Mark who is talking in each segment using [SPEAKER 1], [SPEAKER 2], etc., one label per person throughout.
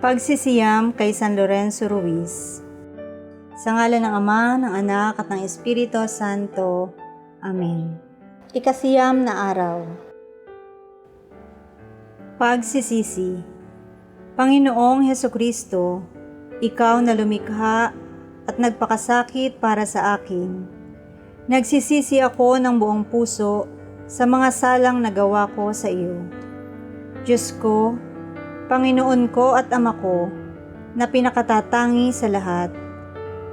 [SPEAKER 1] Pagsisiyam kay San Lorenzo Ruiz. Sa ngalan ng Ama, ng Anak, at ng Espiritu Santo. Amen. Ikasiyam na araw. Pagsisisi. Panginoong Hesukristo, Ikaw na lumikha at nagpakasakit para sa akin. Nagsisisi ako ng buong puso sa mga salang nagawa ko sa iyo. Diyos ko, Panginoon ko at Ama ko, na pinakatatangi sa lahat,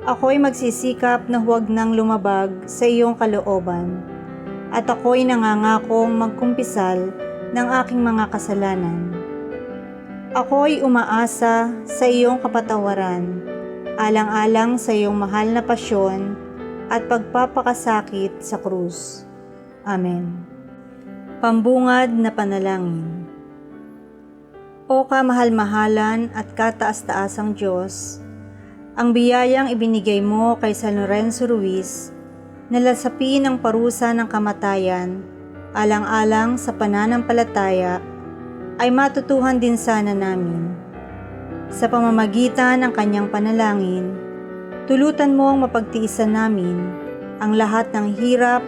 [SPEAKER 1] ako'y magsisikap na huwag nang lumabag sa iyong kalooban, at ako'y nangangakong magkumpisal ng aking mga kasalanan. Ako'y umaasa sa iyong kapatawaran, alang-alang sa iyong mahal na pasyon at pagpapakasakit sa krus. Amen. Pambungad na panalangin. O kamahal-mahalan at kataas-taasang Diyos, ang biyayang ibinigay mo kay San Lorenzo Ruiz na lasapin ang parusa ng kamatayan alang-alang sa pananampalataya ay matutuhan din sana namin. Sa pamamagitan ng kanyang panalangin, tulutan mo ang mapagtiisan namin ang lahat ng hirap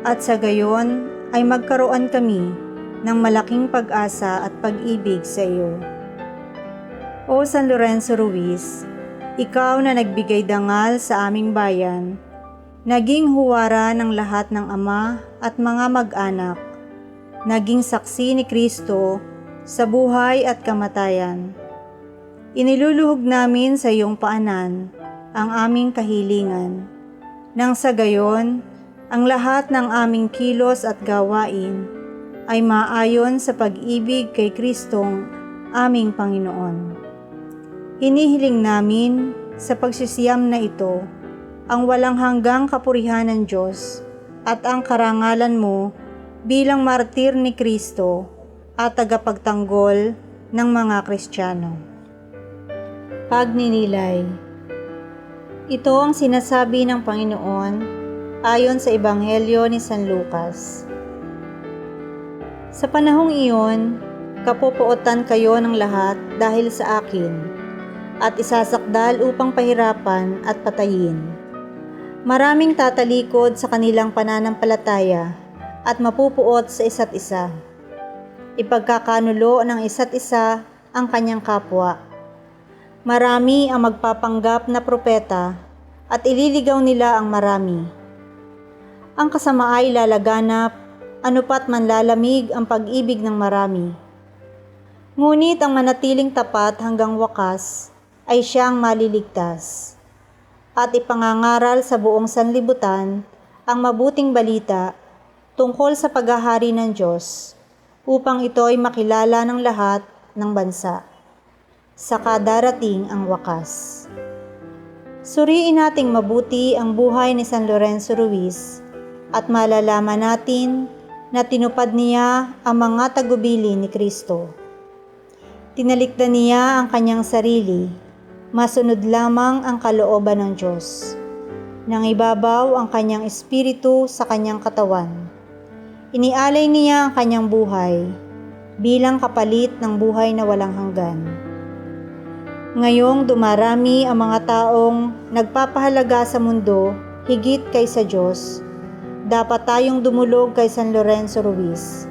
[SPEAKER 1] at sa gayon ay magkaroon kami ng malaking pag-asa at pag-ibig sa iyo. O San Lorenzo Ruiz, ikaw na nagbigay dangal sa aming bayan, naging huwara ng lahat ng ama at mga mag-anak, naging saksi ni Kristo sa buhay at kamatayan. Iniluluhog namin sa iyong paanan ang aming kahilingan, nang sa gayon, ang lahat ng aming kilos at gawain ay maayon sa pag-ibig kay Kristong aming Panginoon. Hinihiling namin sa pagsisiyam na ito ang walang hanggang kapurihan ng Diyos at ang karangalan mo bilang martir ni Kristo at tagapagtanggol ng mga Kristiyano. Pagninilay. Ito ang sinasabi ng Panginoon ayon sa Ebanghelyo ni San Lucas. Sa panahong iyon, kapupuotan kayo ng lahat dahil sa akin, at isasakdal upang pahirapan at patayin. Maraming tatalikod sa kanilang pananampalataya at mapupuot sa isa't isa. Ipagkakanulo ng isa't isa ang kanyang kapwa. Marami ang magpapanggap na propeta at ililigaw nila ang marami. Ang kasama ay lalaganap, anupat man lalamig ang pag-ibig ng marami. Ngunit ang manatiling tapat hanggang wakas ay siyang maliligtas. At ipangangaral sa buong sanlibutan ang mabuting balita tungkol sa paghahari ng Diyos, upang ito ay makilala ng lahat ng bansa. Saka darating ang wakas. Suriin nating mabuti ang buhay ni San Lorenzo Ruiz at malalaman natin na tinupad niya ang mga tagubilin ni Kristo. Tinalikdan niya ang kanyang sarili, masunod lamang ang kalooban ng Diyos. Nang ibabaw ang kanyang espiritu sa kanyang katawan. Inialay niya ang kanyang buhay bilang kapalit ng buhay na walang hanggan. Ngayong dumarami ang mga taong nagpapahalaga sa mundo higit kaysa Diyos, dapat tayong dumulog kay San Lorenzo Ruiz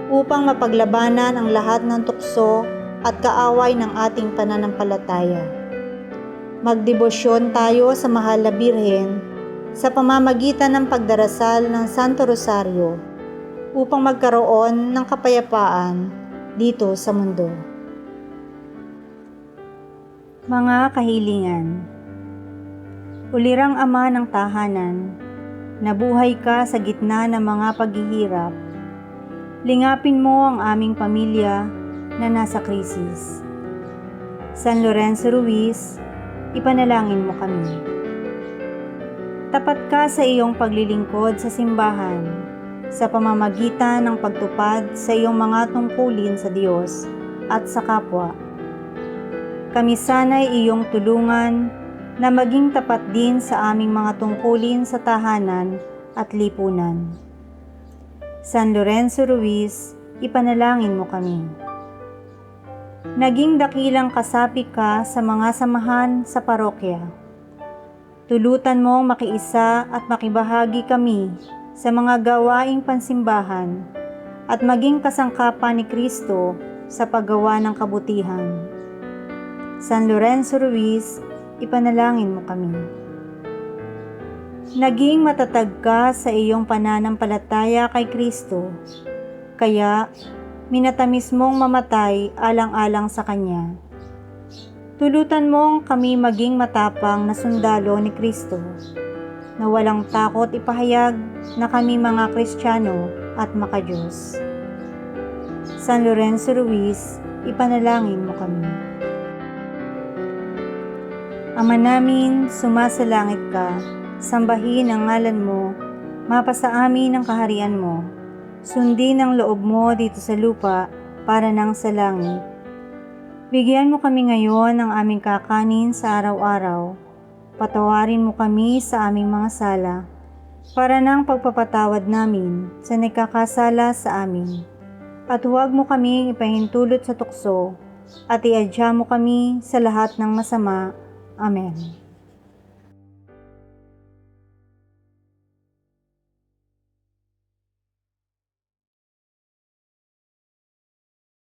[SPEAKER 1] upang mapaglabanan ang lahat ng tukso at kaaway ng ating pananampalataya. Magdebosyon tayo sa Mahal na Birhen sa pamamagitan ng pagdarasal ng Santo Rosario upang magkaroon ng kapayapaan dito sa mundo. Mga kahilingan. Ulirang Ama ng tahanan, nabuhay ka sa gitna ng mga paghihirap. Lingapin mo ang aming pamilya na nasa krisis. San Lorenzo Ruiz, ipanalangin mo kami. Tapat ka sa iyong paglilingkod sa simbahan sa pamamagitan ng pagtupad sa iyong mga tungkulin sa Diyos at sa kapwa. Kami sana'y iyong tulungan na maging tapat din sa aming mga tungkulin sa tahanan at lipunan. San Lorenzo Ruiz, ipanalangin mo kami. Naging dakilang kasapi ka sa mga samahan sa parokya. Tulutan mong makiisa at makibahagi kami sa mga gawaing pansimbahan at maging kasangkapan ni Kristo sa paggawa ng kabutihan. San Lorenzo Ruiz, ipanalangin mo kami. Naging matatag ka sa iyong pananampalataya kay Kristo, kaya minatamis mong mamatay alang-alang sa Kanya. Tulutan mong kami maging matapang na sundalo ni Kristo, na walang takot ipahayag na kami mga Kristiyano at makadiyos. San Lorenzo Ruiz, ipanalangin mo kami. Ama namin, sumasalangit ka, sambahin ang ngalan mo, mapasa amin ang kaharian mo. Sundin ang loob mo dito sa lupa para nang sa langit. Bigyan mo kami ngayon ng aming kakanin sa araw-araw. Patawarin mo kami sa aming mga sala, para nang pagpapatawad namin sa nagkakasala sa amin. At huwag mo kaming ipahintulot sa tukso, at iadya mo kami sa lahat ng masama. Amen.